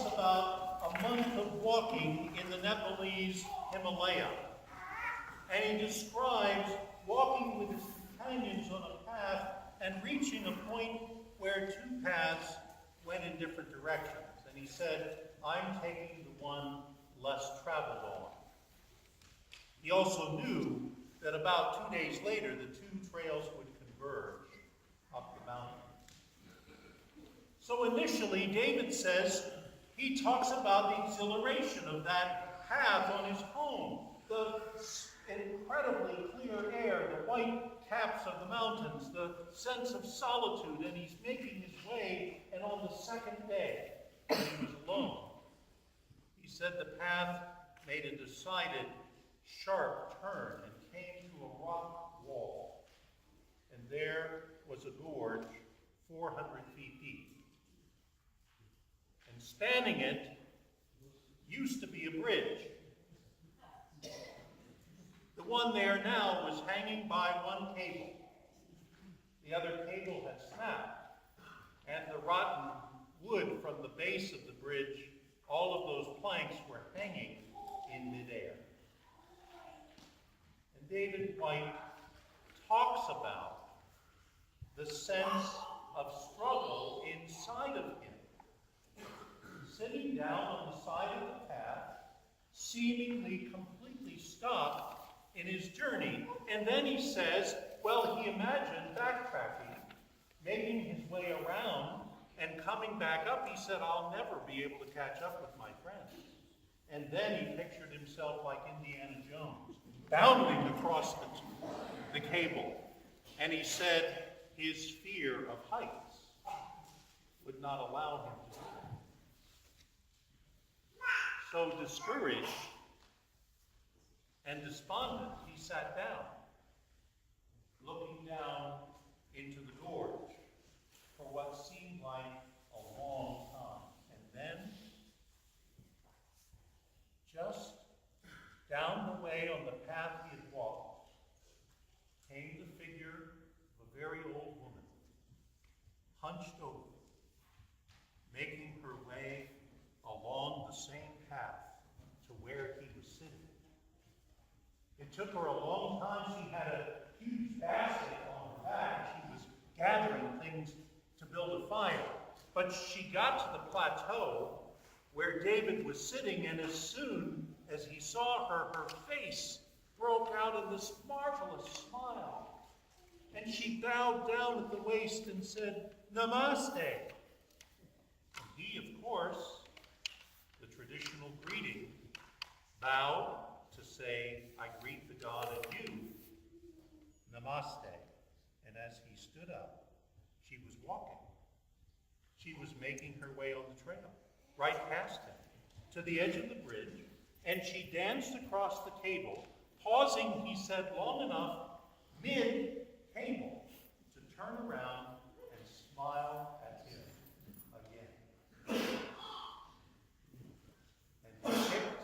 talks about a month of walking in the Nepalese Himalaya. And he describes walking with his companions on a path and reaching a point where two paths went in different directions. And he said, I'm taking the one less traveled on. He also knew that about 2 days later, the two trails would converge up the mountain. So initially, David says, he talks about the exhilaration of that path on his home, the incredibly clear air, the white caps of the mountains, the sense of solitude, and he's making his way, and on the second day, when he was alone, he said the path made a decided, sharp turn and came to a rock wall, and there was a gorge 400 feet deep. And spanning it used to be a bridge. The one there now was hanging by one cable. The other cable had snapped, and the rotten wood from the base of the bridge, all of those planks were hanging in midair. And David White talks about the sense of struggle inside of him. Sitting down on the side of the path, seemingly completely stopped in his journey. And then he says, well, he imagined backtracking, making his way around, and coming back up. He said, I'll never be able to catch up with my friends. And then he pictured himself like Indiana Jones, bounding across the cable. And he said his fear of heights would not allow him to do that. So discouraged and despondent, he sat down, looking down into the gorge for what seemed like a long time. And then, just down the way on the path he had walked, came the figure of a very old woman, hunched over, making her way along the same path to where he was sitting. It took her a long time. She had a huge basket on her back. She was gathering things to build a fire. But she got to the plateau where David was sitting, and as soon as he saw her, her face broke out in this marvelous smile. And she bowed down at the waist and said, Namaste. And he, of course, the traditional greeting, bowed to say, I greet the God of you, Namaste. And as he stood up, she was walking. She was making her way on the trail, right past him, to the edge of the bridge, and she danced across the cable, pausing, he said, long enough, mid-cable, to turn around and smile at him again. And he picked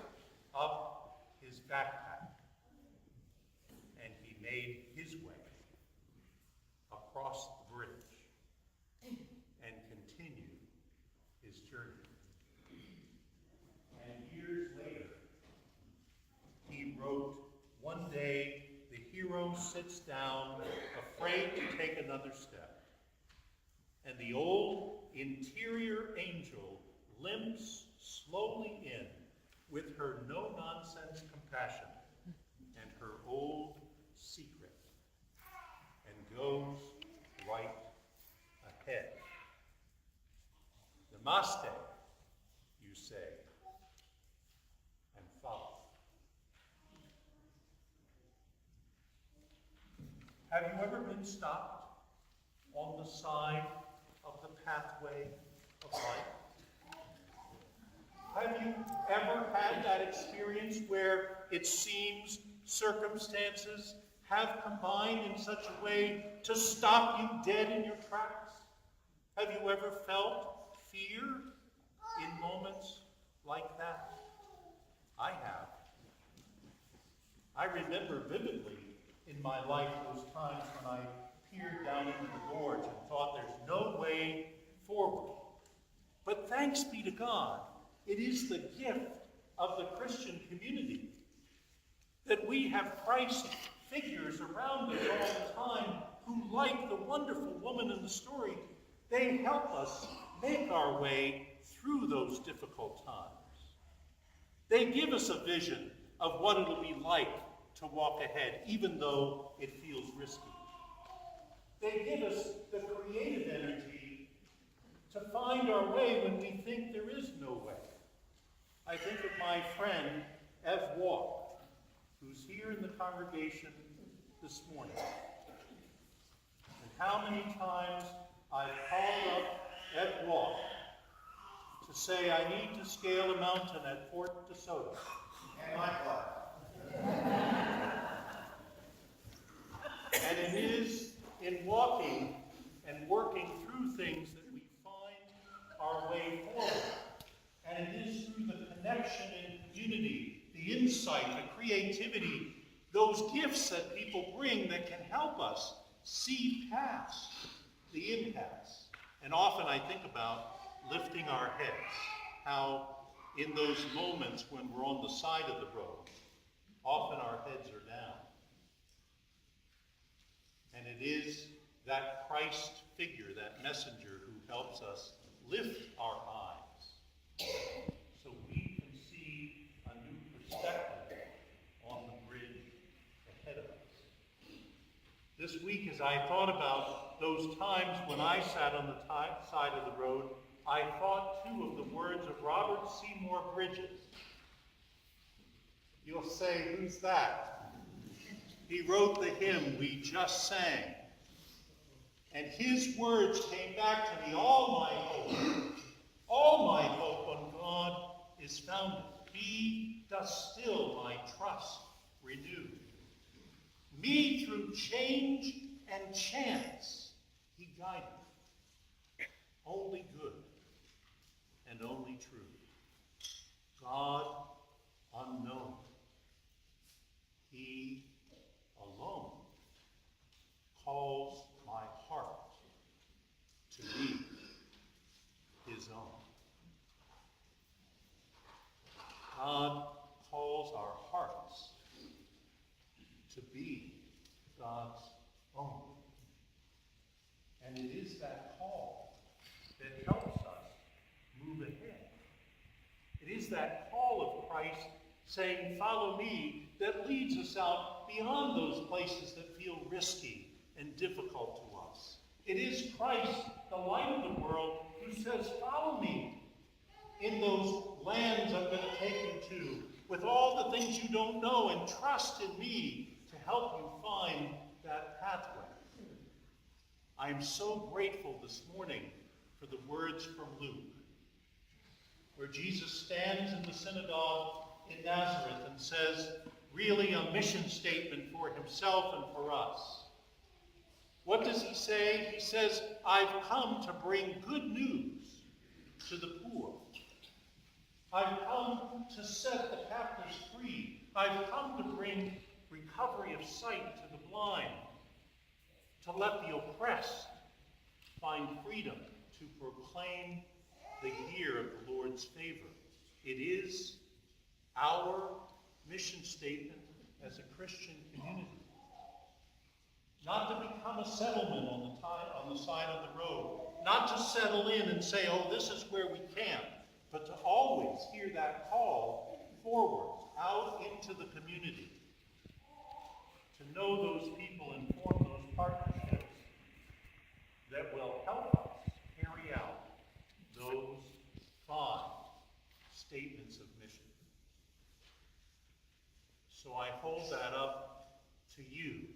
up his backpack, and he made his way across the bridge and continued his journey. And years later, he wrote, one day the hero sits down, afraid to take another step, and the old interior angel limps slowly in with her no-nonsense compassion and her old secret, and goes right ahead. Namaste, you say, and follow. Have you ever been stopped on the side of the pathway of life? Have you ever had that experience where it seems circumstances have combined in such a way to stop you dead in your tracks? Have you ever felt fear in moments like that? I have. I remember vividly in my life those times when I peered down into the gorge and thought there's no way forward. But thanks be to God, It is the gift of the Christian community that we have Christ figures around us all the time who, like the wonderful woman in the story, they help us make our way through those difficult times. They give us a vision of what it'll be like to walk ahead, even though it feels risky. They give us the creative energy to find our way when we think there is no way. I think of my friend, Ev Walk, who's here in the congregation this morning. And how many times I've called up Ev Walk to say I need to scale a mountain at Fort DeSoto. And my And it is in walking and working through things that we find our way forward. And it is through the connection and community, the insight, the creativity, those gifts that people bring that can help us see past the impasse. And often I think about lifting our heads, how in those moments when we're on the side of the road, often our heads are down. And it is that Christ figure, that messenger, who helps us lift our eyes so we can see a new perspective on the bridge ahead of us. This week, as I thought about those times when I sat on the side of the road, I thought too of the words of Robert Seymour Bridges. You'll say, who's that? He wrote the hymn we just sang. And his words came back to me, all my hope on God is founded. He doth still my trust renew. Me through change and chance he guided. Only good and only true. God unknown. He alone calls my heart to be his own. God calls our hearts to be God's own. And it is that call that helps us move ahead. It is that call of Christ saying, follow me, that leads us out beyond those places that feel risky and difficult to us. It is Christ, the light of the world, who says, follow me in those lands I'm going to take you to, with all the things you don't know, and trust in me to help you find that pathway. I am so grateful this morning for the words from Luke, where Jesus stands in the synagogue in Nazareth and says, really a mission statement for himself and for us. What does he say? He says, I've come to bring good news to the poor. I've come to set the captives free. I've come to bring recovery of sight to the blind, to let the oppressed find freedom, to proclaim the year of the Lord's favor. It is our mission statement as a Christian community. Not to become a settlement on the side of the road. Not to settle in and say, oh, this is where we camp. But to always hear that call forward, out into the community. To know those people and form those partnerships that will help us carry out those 5 statements of mission. So I hold that up to you,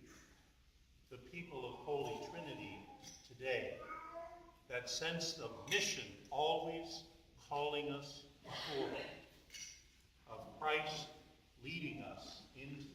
the people of Holy Trinity today, that sense of mission always calling us forward, of Christ leading us into